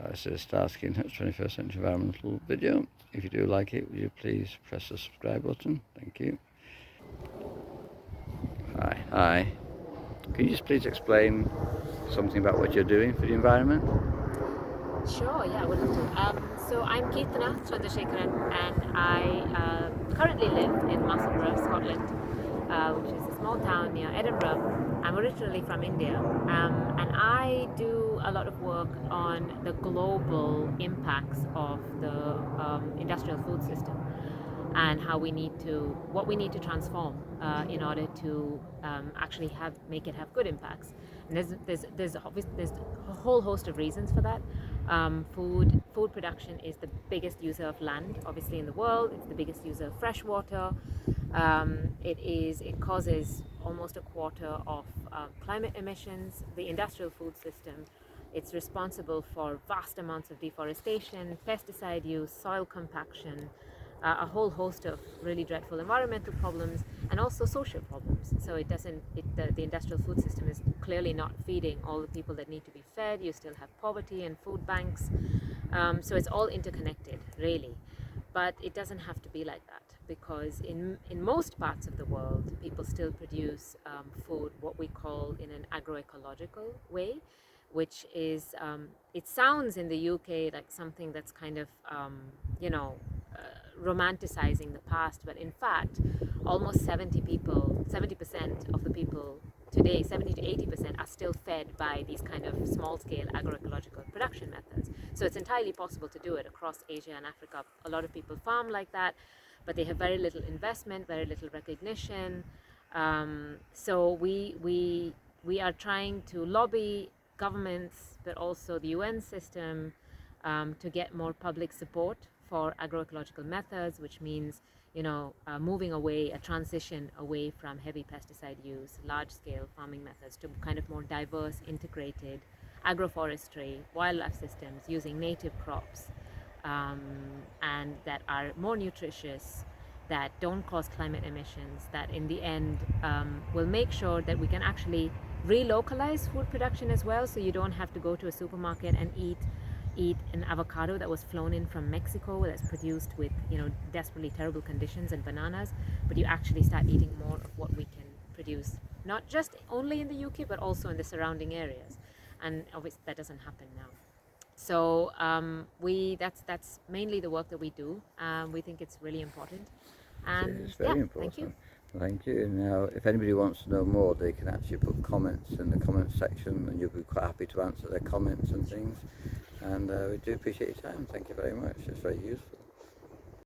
This is Starsky&Hutch 21st Century Environmental video. If you do like it, would you please press the subscribe button? Thank you. Hi. Can you just please explain something about what you're doing for the environment? Sure, yeah, I would love to. So I'm Kirtana Chandrasekharan, and I currently live in Musselburgh, Scotland, which is a small town near Edinburgh. I'm originally from India, and I do a lot of work on the global impacts of the industrial food system and how what we need to transform in order to actually make it have good impacts. And there's a whole host of reasons for that. Food production is the biggest user of land, obviously, in the world. It's the biggest user of fresh water. It causes almost a quarter of climate emissions. The industrial food system, it's responsible for vast amounts of deforestation, pesticide use, soil compaction, a whole host of really dreadful environmental problems and also social problems. So the industrial food system is clearly not feeding all the people that need to be fed. You still have poverty and food banks. So it's all interconnected, really. But it doesn't have to be like that, because in most parts of the world, people still produce food, what we call in an agroecological way, which is, it sounds in the UK like something that's kind of, romanticizing the past, but in fact, almost 70% of the people today, 70 to 80%, are still fed by these kind of small-scale agroecological production methods. So it's entirely possible to do it across Asia and Africa. A lot of people farm like that, but they have very little investment, very little recognition. So we are trying to lobby governments, but also the UN system, to get more public support for agroecological methods, which means moving away, a transition away from heavy pesticide use, large-scale farming methods, to kind of more diverse, integrated agroforestry, wildlife systems using native crops, and that are more nutritious, that don't cause climate emissions, that in the end will make sure that we can actually relocalize food production as well, so you don't have to go to a supermarket and eat an avocado that was flown in from Mexico, that's produced with desperately terrible conditions, and bananas, but you actually start eating more of what we can produce, not just only in the UK but also in the surrounding areas. And obviously that doesn't happen now. So that's mainly the work that we do. We think it's really important, and It's very important. Thank you. Thank you. Now, if anybody wants to know more, they can actually put comments in the comments section, and you'll be quite happy to answer their comments and things. And we do appreciate your time. Thank you very much. It's very useful.